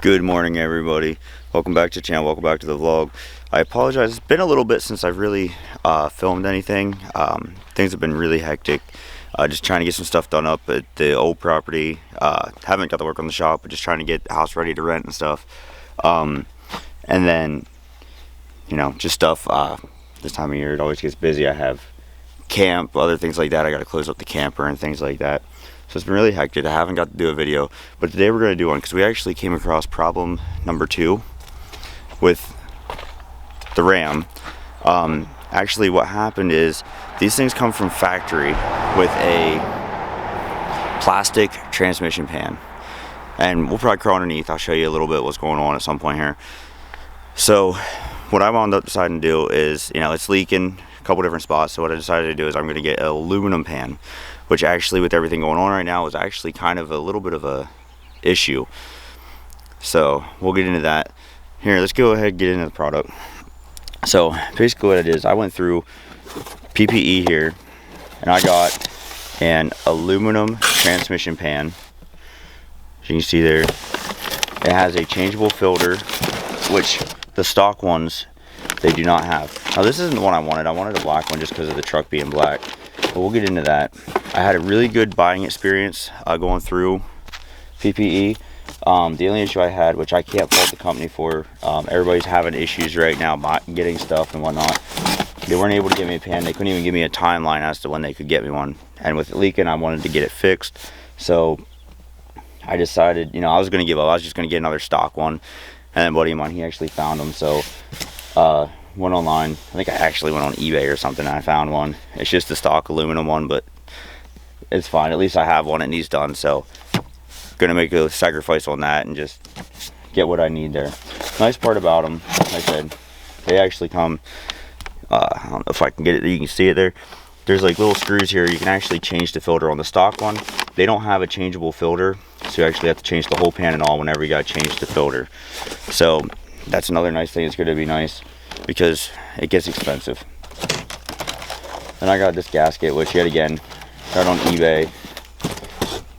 Good morning, everybody. Welcome back to the channel. Welcome back to the vlog. I apologize. It's been a little bit since I've really filmed anything. Things have been really hectic. Just trying to get some stuff done up at the old property. Haven't got to work on the shop, but just trying to get the house ready to rent and stuff. And then, you know, just stuff. This time of year, it always gets busy. I have camp, other things like that. I got to close up the camper and things like that. So it's been really hectic. I haven't got to do a video, but today we're going to do one because we actually came across problem number 2 with the Ramm. Actually, what happened is these things come from factory with a plastic transmission pan, and we'll probably crawl underneath. I'll show you a little bit what's going on at some point here. So what I wound up deciding to do is, you know, it's leaking a couple different spots. So what I decided to do is I'm going to get an aluminum pan, which actually, with everything going on right now, is actually kind of a little bit of a issue. So we'll get into that. Here, let's go ahead and get into the product. So basically what it is, I went through PPE here, and I got an aluminum transmission pan. As you can see there, it has a changeable filter, which the stock ones, they do not have. Now this isn't the one I wanted. I wanted a black one just because of the truck being black. But we'll get into that. I had a really good buying experience going through PPE. The only issue I had, which I can't fault the company for, everybody's having issues right now getting stuff and whatnot. They weren't able to get me a pan. They couldn't even give me a timeline as to when they could get me one. And with it leaking, I wanted to get it fixed. So I decided, you know, I was going to give up. I was just going to get another stock one. And then buddy of mine, he actually found them. So went online. I think I actually went on eBay or something and I found one. It's just a stock aluminum one, but it's fine. At least I have one and he's done. So gonna make a sacrifice on that and just get what I need there. Nice part about them, like I said, they actually come, I don't know if I can get it, you can see it there. There's like little screws here. You can actually change the filter on the stock one. They don't have a changeable filter, so you actually have to change the whole pan and all whenever you gotta change the filter. So that's another nice thing. It's gonna be nice because it gets expensive. Then I got this gasket, which yet again, got on eBay,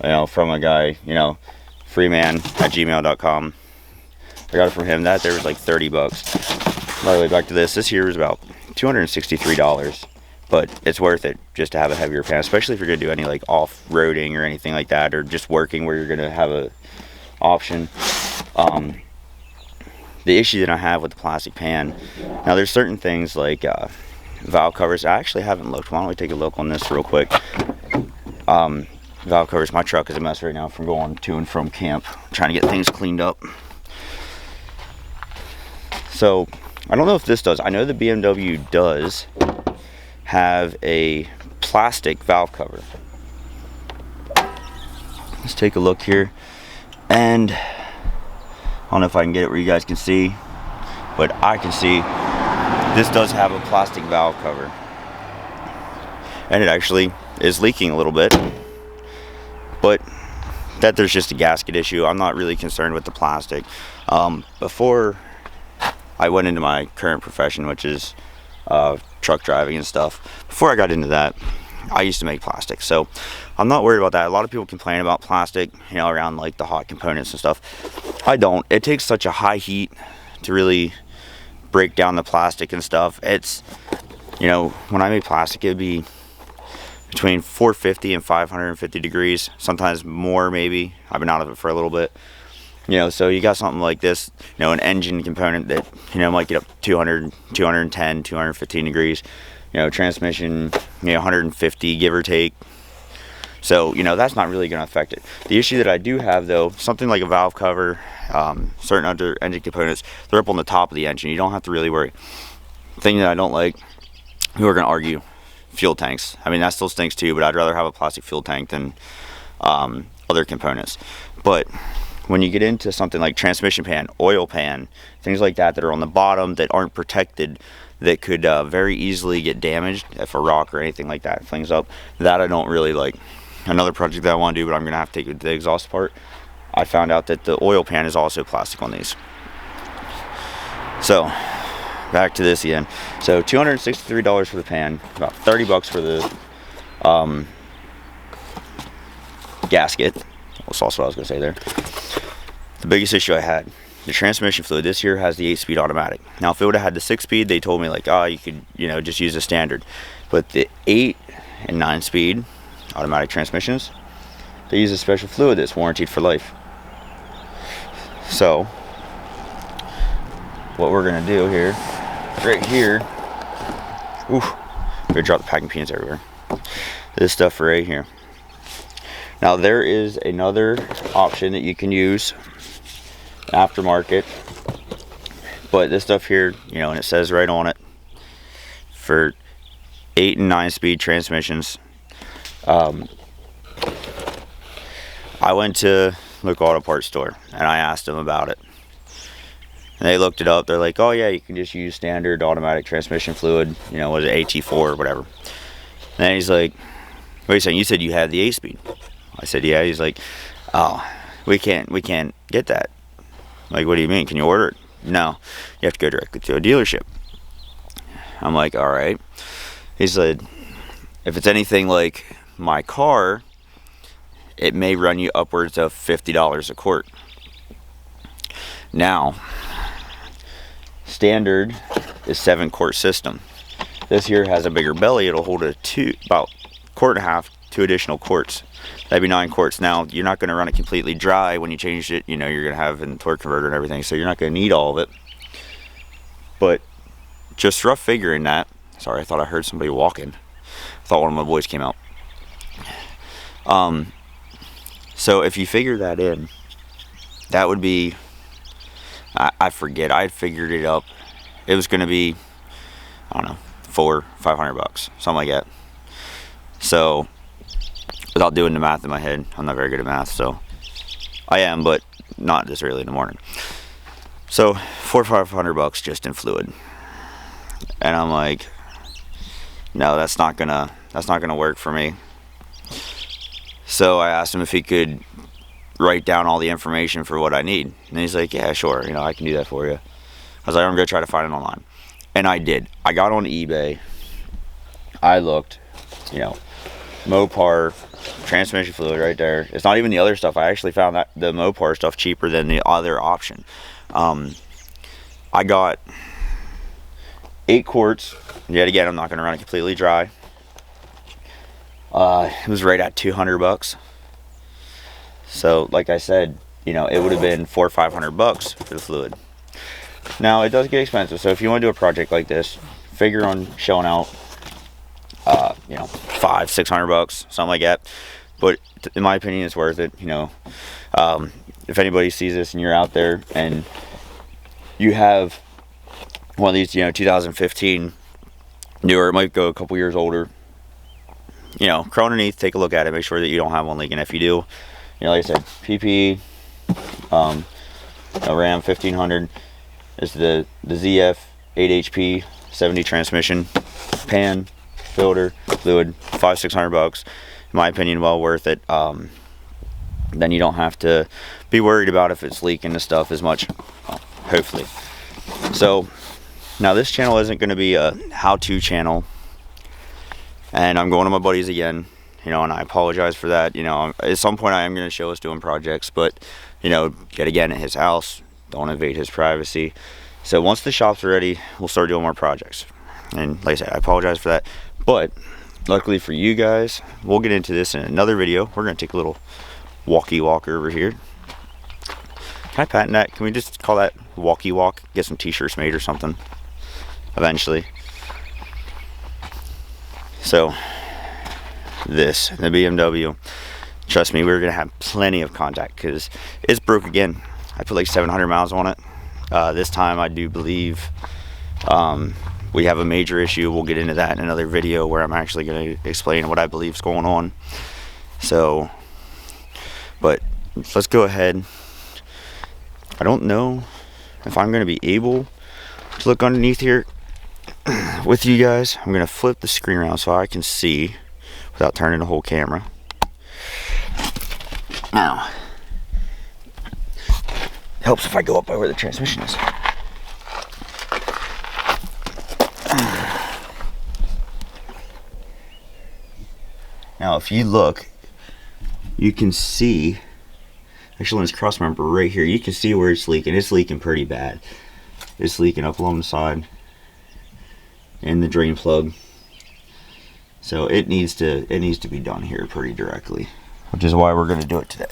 you know, from a guy, you know, freeman@gmail.com. I got it from him. That there was like 30 bucks. By the way, back to this. This here was about $263, but it's worth it just to have a heavier pan, especially if you're gonna do any like off-roading or anything like that, or just working where you're gonna have a option. The issue that I have with the plastic pan, now there's certain things like valve covers. I actually haven't looked. Why don't we take a look on this real quick? Valve covers. My truck is a mess right now from going to and from camp, trying to get things cleaned up. So I don't know if this does. I know the BMW does have a plastic valve cover. Let's take a look here, and I don't know if I can get it where you guys can see, but I can see this does have a plastic valve cover, and it actually is leaking a little bit, but that there's just a gasket issue. I'm not really concerned with the plastic. Before I went into my current profession, which is truck driving and stuff, before I got into that, I used to make plastic, so I'm not worried about that. A lot of people complain about plastic, you know, around like the hot components and stuff. I don't. It takes such a high heat to really break down the plastic and stuff. It's, you know, when I make plastic, it'd be between 450 and 550 degrees, sometimes more maybe. I've been out of it for a little bit. You know, so you got something like this, you know, an engine component that, you know, might get up 200, 210, 215 degrees. You know, transmission, you know, 150 give or take. So, you know, that's not really going to affect it. The issue that I do have, though, something like a valve cover, certain other engine components, they're up on the top of the engine. You don't have to really worry. The thing that I don't like, people are going to argue, fuel tanks. I mean, that still stinks too, but I'd rather have a plastic fuel tank than other components. But when you get into something like transmission pan, oil pan, things like that that are on the bottom that aren't protected, that could very easily get damaged if a rock or anything like that flings up, that I don't really like. Another project that I want to do, but I'm going to have to take the exhaust apart, I found out that the oil pan is also plastic on these. So back to this again. So $263 for the pan, about 30 bucks for the gasket. That's also what I was going to say there. the biggest issue I had, the transmission fluid. This here has the 8-speed automatic. Now, if it would have had the 6-speed, they told me like, oh, you could, just use a standard. But the 8 and 9-speed automatic transmissions, they use a special fluid that's warranted for life. So, what we're gonna do here, right here, oof, we're gonna drop the packing peanuts everywhere. This stuff right here. Now, there is another option that you can use, aftermarket, but this stuff here, and it says right on it, for 8 and 9-speed transmissions. I went to local auto parts store and I asked them about it, and they looked it up. They're like, oh yeah, you can just use standard automatic transmission fluid, was it AT4 or whatever. And then he's like, wait a second, you said you had the 8-speed? I said, yeah. He's like, oh, we can't get that. Like, what do you mean? Can you order it? No, you have to go directly to a dealership. I'm like, all right. He said, if it's anything like my car, it may run you upwards of $50 a quart. Now, standard is 7-quart system. This here has a bigger belly. It'll hold about quart and a half, 2 additional quarts. That'd be 9 quarts. Now, you're not going to run it completely dry when you change it. You're going to have a torque converter and everything, so you're not going to need all of it. But just rough figuring that. Sorry, I thought I heard somebody walking. I thought one of my boys came out. So if you figure that in, that would be, I forget, I had figured it up. It was going to be, I don't know, $400-500, something like that. So, without doing the math in my head, I'm not very good at math, so I am, but not this early in the morning. So, $400-500 just in fluid, and I'm like, no, that's not gonna work for me. So I asked him if he could write down all the information for what I need, and he's like, yeah, sure, I can do that for you. I was like, I'm gonna try to find it online, and I did. I got on eBay. I looked, Mopar transmission fluid right there. It's not even the other stuff. I actually found that the Mopar stuff cheaper than the other option. I got 8 quarts. Yet again, I'm not going to run it completely dry. It was right at $200. So, like I said, it would have been $400-500 for the fluid. Now, it does get expensive. So, if you want to do a project like this, figure on shelling out, $500-600, something like that. But in my opinion, it's worth it. If anybody sees this and you're out there and you have one of these, 2015 newer, it might go a couple years older, crawl underneath, take a look at it, make sure that you don't have one leaking. If you do, like I said, PPE, Ramm 1500 is the ZF 8 HP 70 transmission, pan, filter, fluid, $500-600. In my opinion, well worth it. Then you don't have to be worried about if it's leaking the stuff as much, hopefully. So now this channel isn't going to be a how-to channel, and I'm going to my buddies again, and I apologize for that. At some point I am going to show us doing projects, but yet again at his house, don't invade his privacy. So once the shop's ready, we'll start doing more projects. And like I said, I apologize for that, but luckily for you guys, we'll get into this in another video. We're going to take a little walkie walk over here. Can I patent that? Can we just call that walkie walk? Get some t-shirts made or something eventually. So this, the BMW, trust me, we're going to have plenty of contact because it's broke again. I put like 700 miles on it. This time I do believe we have a major issue. We'll get into that in another video where I'm actually going to explain what I believe is going on. So, but let's go ahead. I don't know if I'm going to be able to look underneath here with you guys. I'm going to flip the screen around so I can see without turning the whole camera. Now, it helps if I go up by where the transmission is. Now, if you look, you can see actually on this cross member right here, you can see where it's leaking. It's leaking pretty bad. It's leaking up along the side and the drain plug. So it needs to be done here pretty directly, which is why we're going to do it today.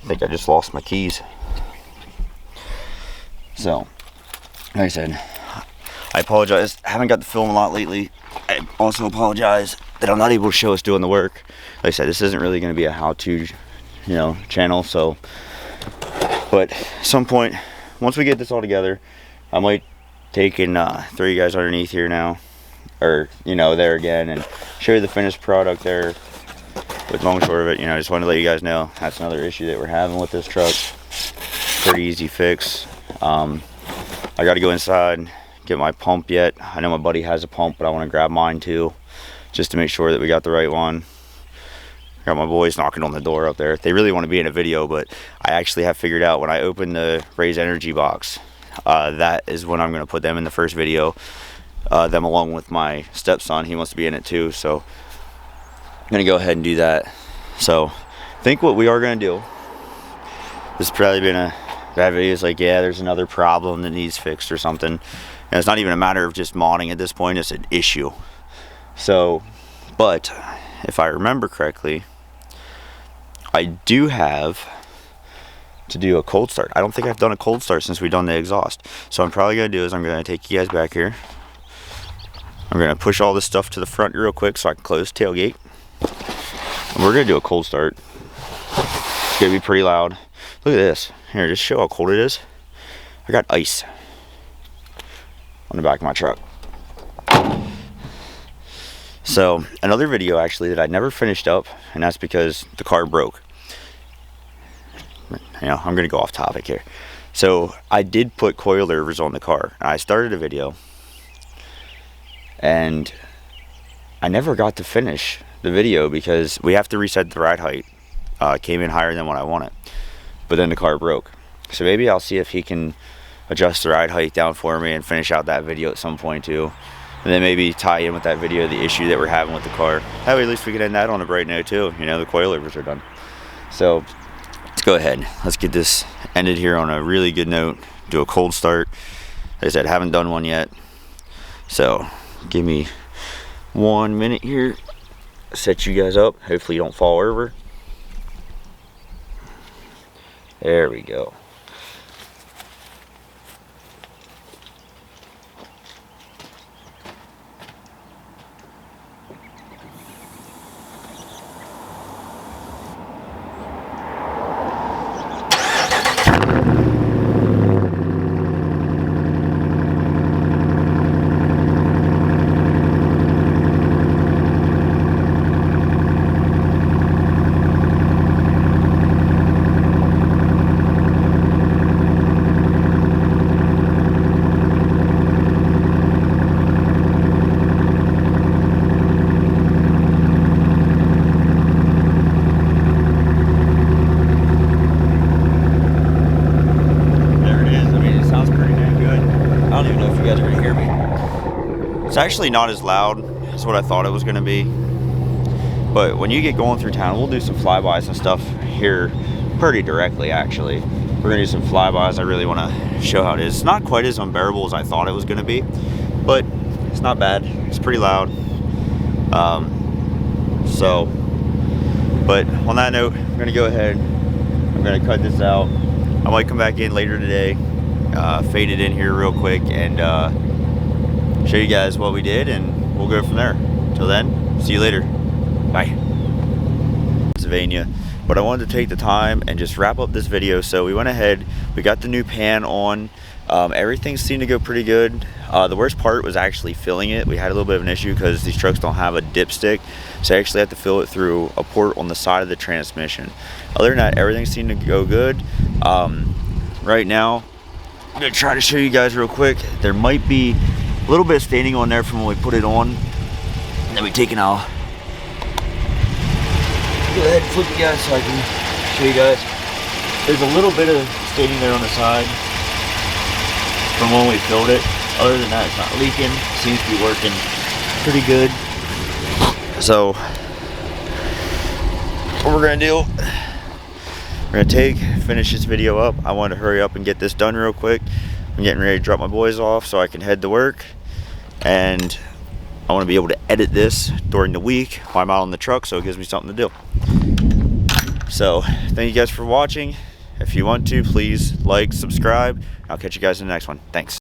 I think I just lost my keys. So, like I said, I apologize. I haven't got to film a lot lately. I also apologize that I'm not able to show us doing the work. Like I said, this isn't really going to be a how-to, channel. So, but at some point, once we get this all together, I might take and throw you guys underneath here now, or there again, and show you the finished product there. But long and short of it, I just wanted to let you guys know that's another issue that we're having with this truck. Pretty easy fix. I got to go inside, get my pump yet. I know my buddy has a pump, but I want to grab mine too, just to make sure that we got the right one. I got my boys knocking on the door up there. They really want to be in a video, but I actually have figured out when I open the Raise Energy box, that is when I'm going to put them in the first video. Them along with my stepson. He wants to be in it too, so I'm going to go ahead and do that. So I think what we are going to do, this has probably been a bad video. It's like, yeah, there's another problem that needs fixed or something. And it's not even a matter of just modding at this point, it's an issue. So, but if I remember correctly, I do have to do a cold start. I don't think I've done a cold start since we've done the exhaust. So what I'm probably going to do is I'm going to take you guys back here. I'm going to push all this stuff to the front real quick so I can close the tailgate. And we're going to do a cold start. It's going to be pretty loud. Look at this. Here, just show how cold it is. I got ice on the back of my truck. So, another video actually that I never finished up, and that's because the car broke. I'm going to go off topic here. So, I did put coilovers on the car. I started a video, and I never got to finish the video because we have to reset the ride height. Came in higher than what I wanted, but then the car broke. So maybe I'll see if he can adjust the ride height down for me and finish out that video at some point too, and then maybe tie in with that video the issue that we're having with the car. That way at least we can end that on a bright note too. The coilovers are done. So let's go ahead, let's get this ended here on a really good note. Do a cold start. Like I said, haven't done one yet, so give me 1 minute here, set you guys up. Hopefully you don't fall over. There we go. It's actually not as loud as what I thought it was going to be, but when you get going through town, we'll do some flybys and stuff here pretty directly. Actually, we're going to do some flybys. I really want to show how it is. It's not quite as unbearable as I thought it was going to be, but it's not bad. It's pretty loud. But on that note, I'm going to go ahead. I'm going to cut this out. I might come back in later today, fade it in here real quick, and show you guys what we did, and we'll go from there. Till then, see you later. Bye. Pennsylvania. But I wanted to take the time and just wrap up this video. So we went ahead, we got the new pan on. Everything seemed to go pretty good. The worst part was actually filling it. We had a little bit of an issue because these trucks don't have a dipstick, so I actually had to fill it through a port on the side of the transmission. Other than that, everything seemed to go good. Right now, I'm gonna try to show you guys real quick. There might be a little bit of staining on there from when we put it on, and then we take it out. Go ahead and flip you guys so I can show you guys. There's a little bit of staining there on the side from when we filled it. Other than that, it's not leaking. Seems to be working pretty good. So what we're gonna do, we're gonna finish this video up. I wanted to hurry up and get this done real quick. I'm getting ready to drop my boys off so I can head to work, and I want to be able to edit this during the week while I'm out on the truck, so it gives me something to do. So thank you guys for watching. If you want to, please like, subscribe. I'll catch you guys in the next one. Thanks.